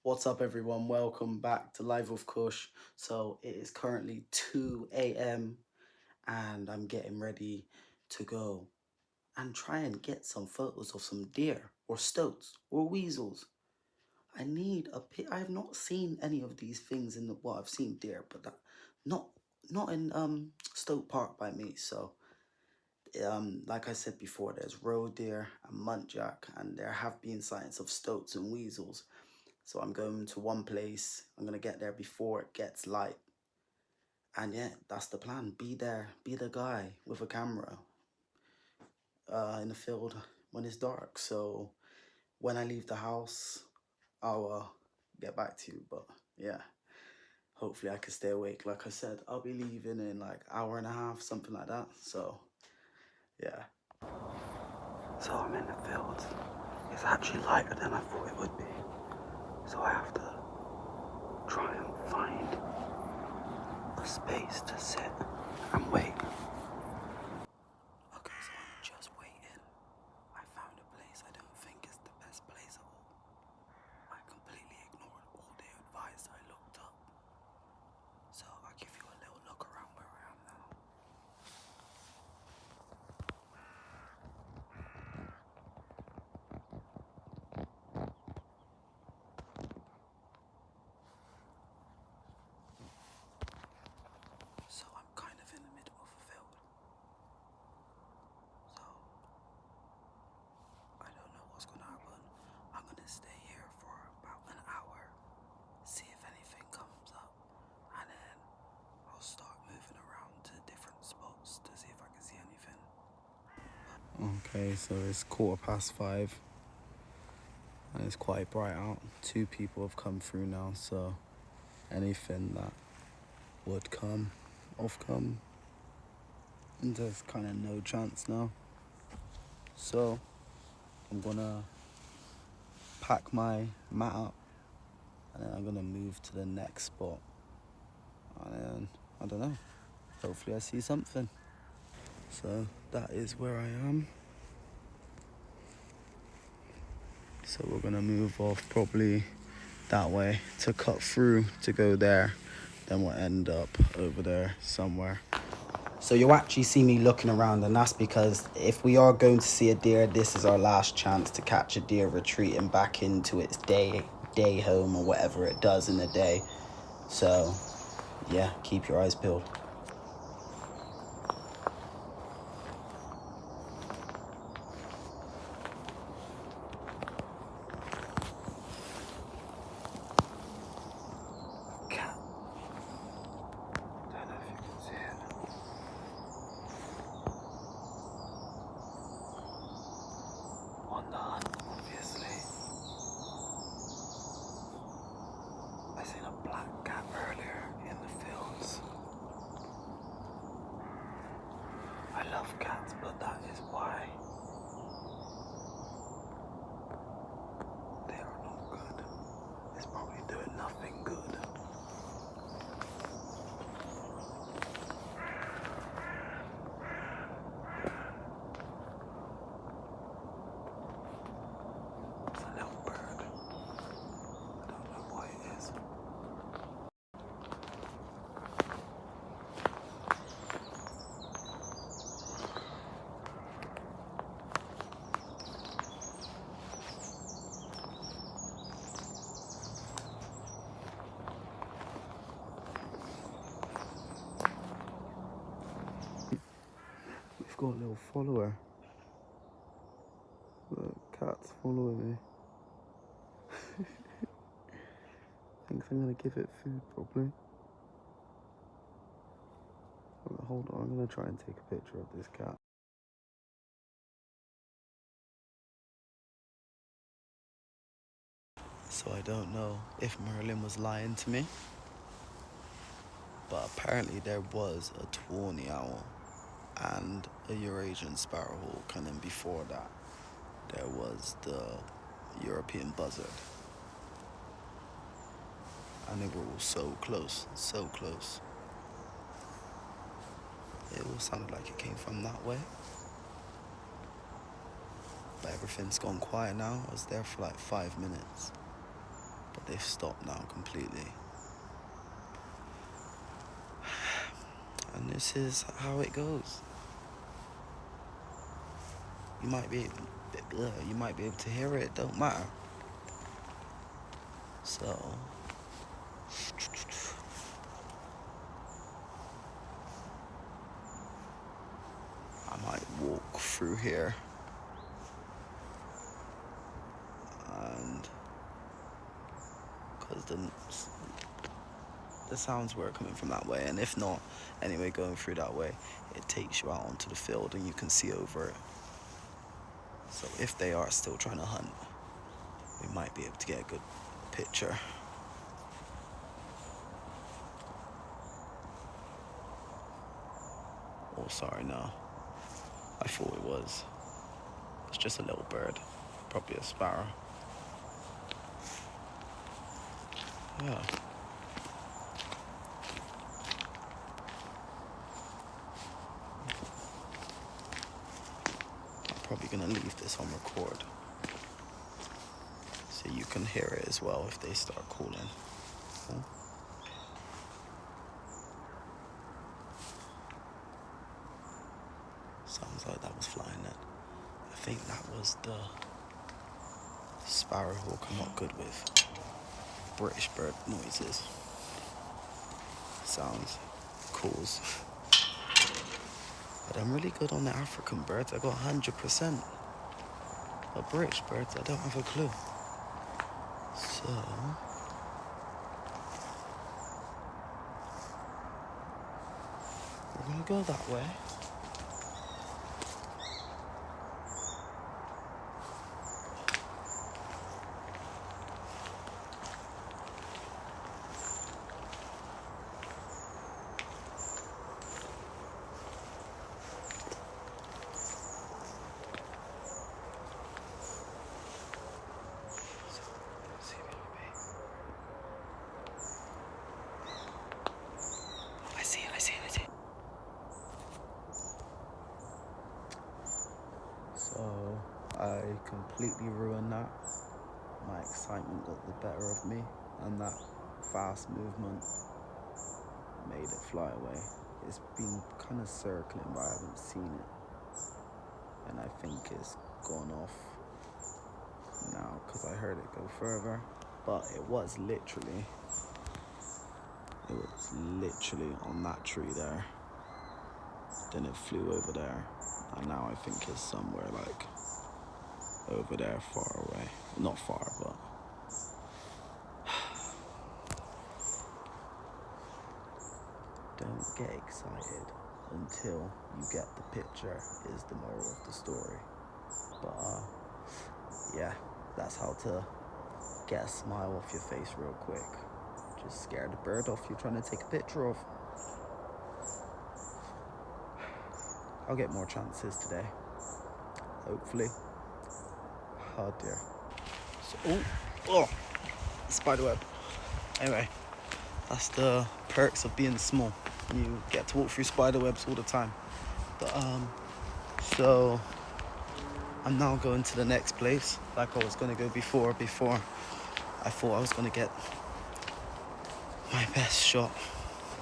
What's up, everyone? Welcome back to Live with Kush. So it is currently 2 a.m. and I'm getting ready to go and try and get some photos of some deer or stoats or weasels. I need a pic. I have not seen any of these things in the well. I've seen deer, but not not in Stoke Park by me. So like I said before, there's roe deer and muntjac, and there have been sightings of stoats and weasels. So I'm going to one place. I'm going to get there before it gets light. And yeah, that's the plan. Be there. Be the guy with a camera in the field when it's dark. So when I leave the house, I'll get back to you. But yeah, hopefully I can stay awake. Like I said, I'll be leaving in like hour and a half, something like that. So yeah. So I'm in the field. It's actually lighter than I thought it would be. So I have to try and find a space to sit and wait. Okay, so I'm just waiting. I found a place I don't think is the best place at all. I completely ignored all the advice I looked up. So I'll give you a little look around where I am now. So I'm kind of in the middle of a field. So I don't know what's gonna happen. I'm gonna stay here for about an hour, see if anything comes up, and then I'll start moving around to different spots to see if I can see anything. Okay, so it's 5:15 and it's quite bright out. 2 people have come through now, so anything that would come, and there's kind of no chance now. So I'm gonna pack my mat up and then I'm gonna move to the next spot, and then I don't know, hopefully I see something. So that is where I am. So we're gonna move off probably that way to cut through to go there, then we'll end up over there somewhere. So you'll actually see me looking around, and that's because if we are going to see a deer, this is our last chance to catch a deer retreating back into its day home or whatever it does in the day. So yeah, keep your eyes peeled. Cat. Don't know if you can see it. On the hunt, obviously. I seen a black cat earlier in the fields. I love cats, but that is why they are not good. It's probably doing nothing good. It's a little bird. I don't know what it is. We've got a little follower. Look, cat's following me. Thinks I'm gonna give it food, probably. Hold on, I'm gonna try and take a picture of this cat. So I don't know if Merlin was lying to me, but apparently there was a tawny owl and a Eurasian sparrowhawk, and then before that there was the European buzzard. And they were all so close, so close. It all sounded like it came from that way. But everything's gone quiet now. I was there for like 5 minutes. but they've stopped now completely. And this is how it goes. You might be able to hear it, don't matter. So I might walk through here, and because the sounds were coming from that way, and if not, anyway, going through that way, it takes you out onto the field and you can see over it. So if they are still trying to hunt, we might be able to get a good picture. Oh, sorry, no. I thought it was. It's just a little bird, probably a sparrow. Yeah. I'm probably gonna leave this on record so you can hear it as well if they start calling. Oh. Sounds like that was flying then. I think that was the sparrowhawk I'm not good with. British bird noises. Sounds, calls. But I'm really good on the African birds. I got 100%. But British birds, I don't have a clue. So we're gonna go that way. So I completely ruined that. My excitement got the better of me, and that fast movement made it fly away. It's been kind of circling, but I haven't seen it. And I think it's gone off now because I heard it go further. But it was literally on that tree there. Then it flew over there, and now I think it's somewhere like over there, far away. Not far, but don't get excited until you get the picture is the moral of the story. But yeah, that's how to get a smile off your face real quick. Just scare the bird off you're trying to take a picture of. I'll get more chances today, hopefully. Oh dear. So, spiderweb. Anyway, that's the perks of being small. You get to walk through spiderwebs all the time. But so I'm now going to the next place, like I was gonna go before I thought I was gonna get my best shot.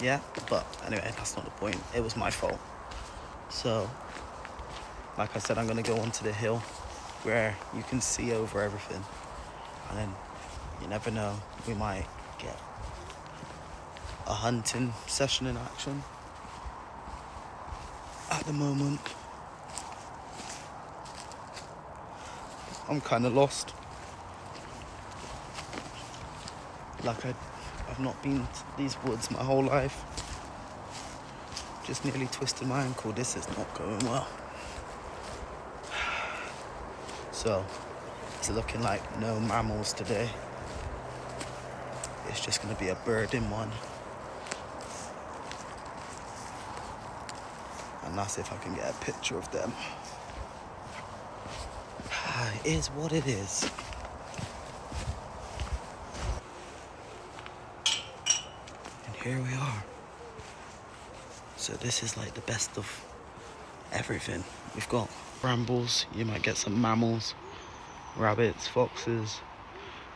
Yeah, but anyway, that's not the point. It was my fault. So, like I said, I'm gonna go onto the hill where you can see over everything, and then you never know, we might get a hunting session in action. At the moment, I'm kind of lost. Like I've not been to these woods my whole life. Just nearly twisted my ankle. This is not going well. So, it's looking like no mammals today. It's just going to be a bird in one. And that's if I can get a picture of them. It is what it is. And here we are. So this is like the best of everything. We've got brambles, you might get some mammals, rabbits, foxes,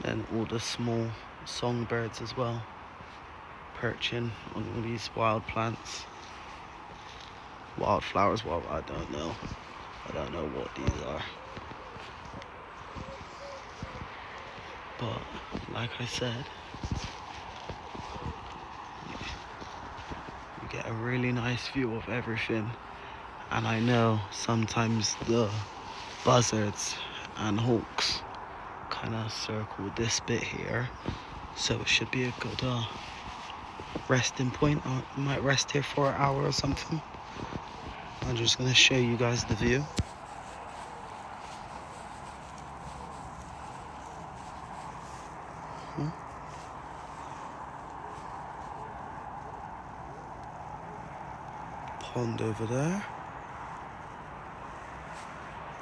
Then all the small songbirds as well, perching on all these wild plants. Wildflowers, well, I don't know. I don't know what these are. But, like I said, you get a really nice view of everything. And I know sometimes the buzzards and hawks kind of circle this bit here. So it should be a good resting point. I might rest here for an hour or something. I'm just going to show you guys the view. Pond over there.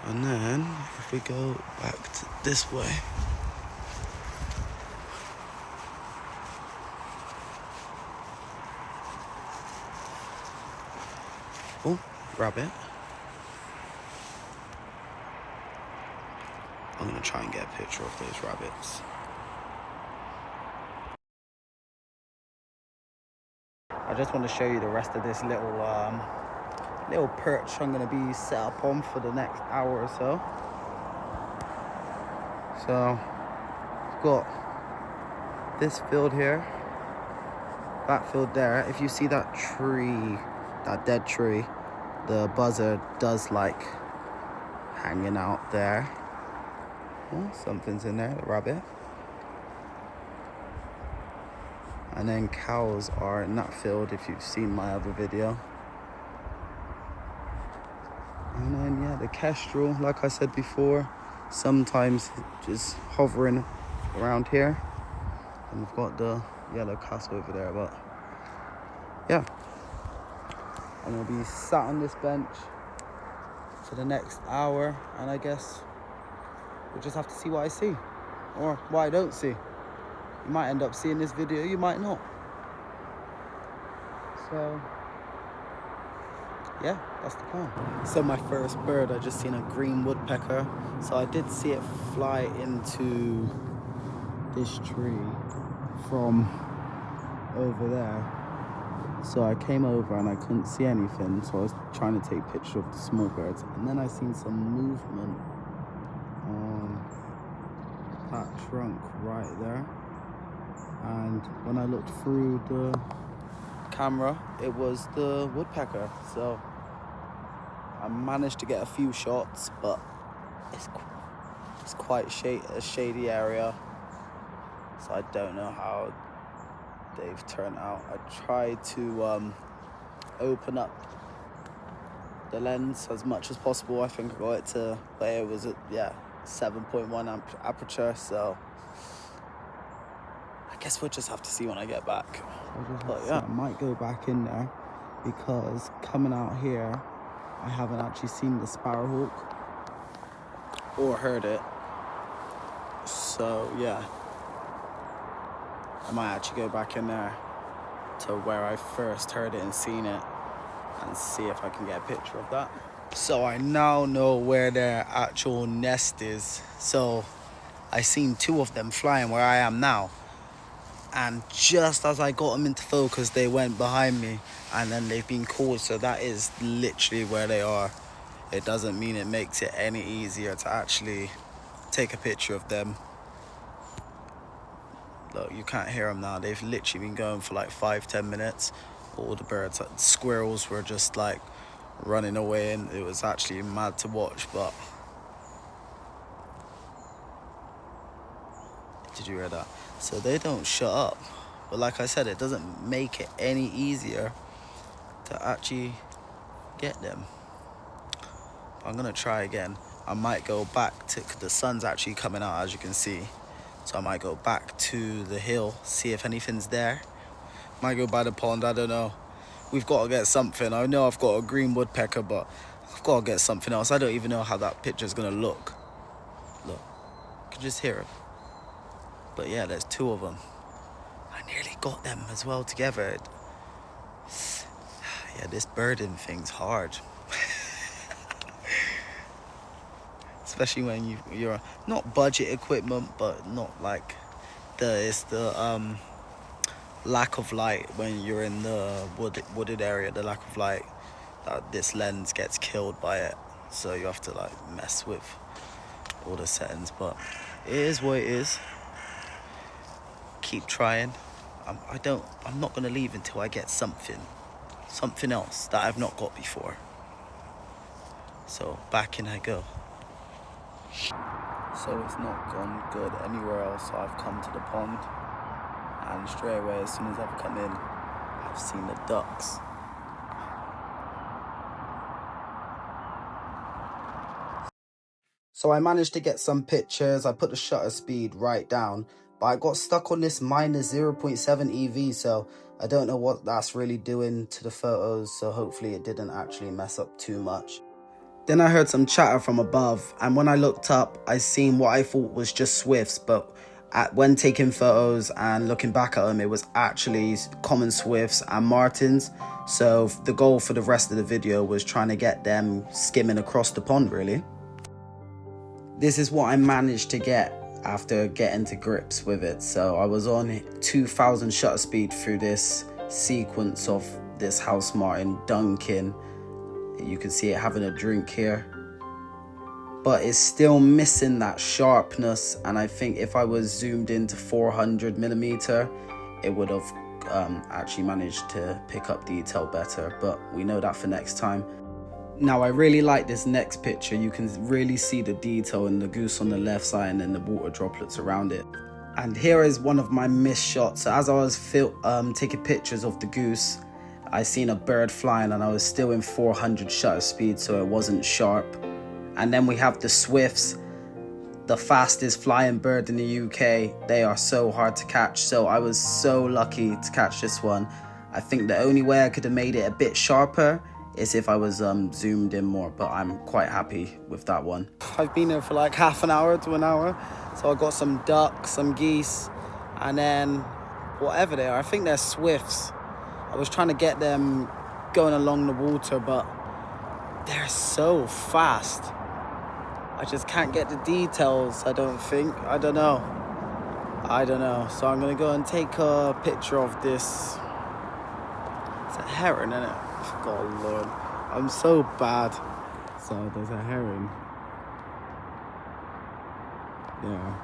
And then if we go back to this way, oh, rabbit. I'm gonna try and get a picture of those rabbits. I just want to show you the rest of this little perch I'm gonna be set up on for the next hour or so. So I've got this field here, that field there. If you see that tree, that dead tree, the buzzard does like hanging out there. Oh, something's in there, the rabbit. And then cows are in that field if you've seen my other video. And then yeah, the kestrel, like I said before, sometimes just hovering around here. And we've got the yellow castle over there, but yeah. I'm gonna be sat on this bench for the next hour, and I guess we'll just have to see what I see, or what I don't see. You might end up seeing this video, you might not. So yeah, that's the plan. So my first bird, I just seen a green woodpecker. So I did see it fly into this tree from over there. So I came over and I couldn't see anything. So I was trying to take a picture of the small birds. And then I seen some movement on that trunk right there. And when I looked through the camera, it was the woodpecker. So I managed to get a few shots, but it's quite a shady area, so I don't know how they've turned out. I tried to open up the lens as much as possible. I think I got it to, but it was at 7.1 aperture, so I guess we'll just have to see when I get back. But yeah, I might go back in there because coming out here, I haven't actually seen the sparrowhawk or heard it. So yeah, I might actually go back in there to where I first heard it and seen it and see if I can get a picture of that. So I now know where their actual nest is. So I seen two of them flying where I am now. And just as I got them into focus, they went behind me and then they've been caught. So that is literally where they are. It doesn't mean it makes it any easier to actually take a picture of them. Look, you can't hear them now. They've literally been going for like 5-10 minutes. All the birds, like the squirrels, were just like running away, and it was actually mad to watch. But did you hear that? So they don't shut up. But like I said, it doesn't make it any easier to actually get them. I'm gonna try again. I might go back to, the sun's actually coming out, as you can see. So I might go back to the hill, see if anything's there. Might go by the pond, I don't know. We've got to get something. I know I've got a green woodpecker, but I've got to get something else. I don't even know how that picture's gonna look. Look, you can just hear it. But yeah, there's two of them. I nearly got them as well together. Yeah, this birding thing's hard. It's especially when you're not budget equipment, but not like it's the lack of light when you're in the wooded area, the lack of light, that this lens gets killed by it. So you have to like mess with all the settings, but it is what it is. Keep trying. I'm not gonna leave until I get something else that I've not got before. So back in I go. So it's not gone good anywhere else, so I've come to the pond, and straight away as soon as I've come in, I've seen the ducks. So I managed to get some pictures. I put the shutter speed right down, but I got stuck on this minus 0.7 EV, so I don't know what that's really doing to the photos, so hopefully it didn't actually mess up too much. Then I heard some chatter from above, and when I looked up, I seen what I thought was just swifts, but when taking photos and looking back at them, it was actually common swifts and martins. So the goal for the rest of the video was trying to get them skimming across the pond, really. This is what I managed to get after getting to grips with it. So I was on 2000 shutter speed through this sequence of this house martin dunking. You can see it having a drink here, but it's still missing that sharpness, and I think if I was zoomed into 400mm, it would have actually managed to pick up detail better, but we know that for next time. Now I really like this next picture. You can really see the detail in the goose on the left side and then the water droplets around it. And here is one of my missed shots. So as I was taking pictures of the goose, I seen a bird flying and I was still in 400 shutter speed, so it wasn't sharp. And then we have the swifts, the fastest flying bird in the UK. They are so hard to catch, so I was so lucky to catch this one. I think the only way I could have made it a bit sharper is if I was zoomed in more, but I'm quite happy with that one. I've been here for like half an hour to an hour, so I got some ducks, some geese, and then whatever they are, I think they're swifts. I was trying to get them going along the water, but they're so fast. I just can't get the details, I don't think. I don't know. So I'm gonna go and take a picture of this. It's a heron, isn't it? God Lord, I'm so bad. So there's a heron. Yeah.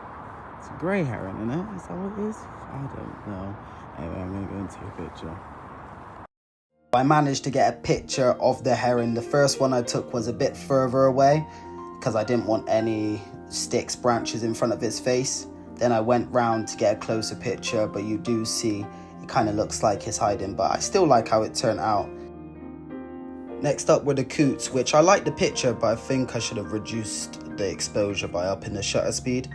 It's a grey heron, isn't it? Is that what it is? I don't know. Anyway, I'm gonna go and take a picture. I managed to get a picture of the heron. The first one I took was a bit further away because I didn't want any sticks, branches in front of his face. Then I went round to get a closer picture, but you do see it kind of looks like he's hiding, but I still like how it turned out. Next up were the coots, which I like the picture, but I think I should have reduced the exposure by upping the shutter speed.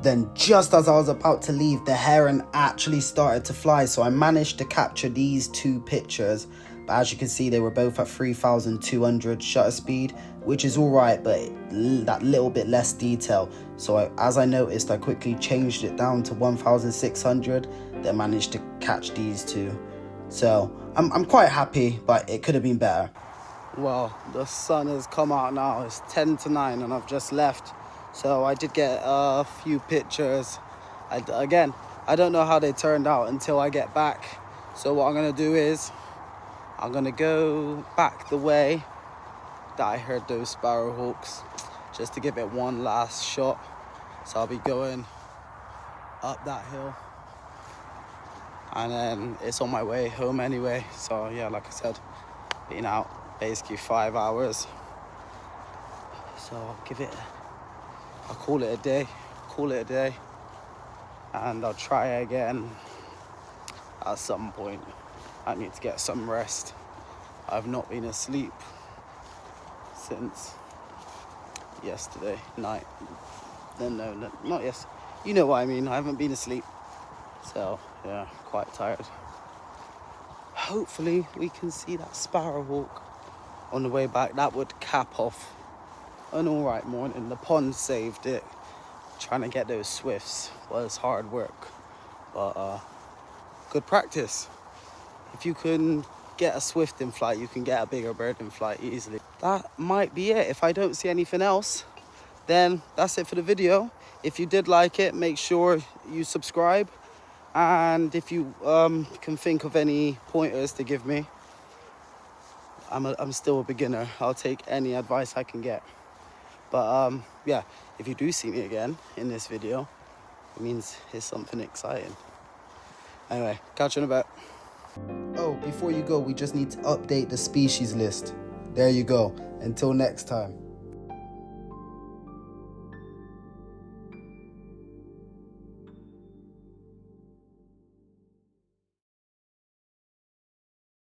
Then just as I was about to leave, the heron actually started to fly, so I managed to capture these two pictures. But as you can see, they were both at 3200 shutter speed, which is alright, but that little bit less detail. So as I noticed, I quickly changed it down to 1600, then managed to catch these two. So I'm quite happy, but it could have been better. Well, the sun has come out now. It's 10 to 9 and I've just left. So I did get a few pictures. Again, I don't know how they turned out until I get back. So what I'm gonna do is, I'm gonna go back the way that I heard those sparrowhawks, just to give it one last shot. So I'll be going up that hill, and then it's on my way home anyway. So yeah, like I said, been out basically 5 hours. So I'll call it a day, and I'll try again at some point. I need to get some rest. I've not been asleep since yesterday night. No, not yes. You know what I mean. I haven't been asleep. So yeah, quite tired. Hopefully we can see that sparrowhawk on the way back. That would cap off an alright morning. The pond saved it. Trying to get those swifts was hard work, but good practice. If you can get a swift in flight, you can get a bigger bird in flight easily. That might be it. If I don't see anything else, then that's it for the video. If you did like it, make sure you subscribe. And if you can think of any pointers to give me, I'm still a beginner. I'll take any advice I can get. But yeah, if you do see me again in this video, it means it's something exciting. Anyway, catch you in a bit. Oh, before you go, we just need to update the species list. There you go. Until next time.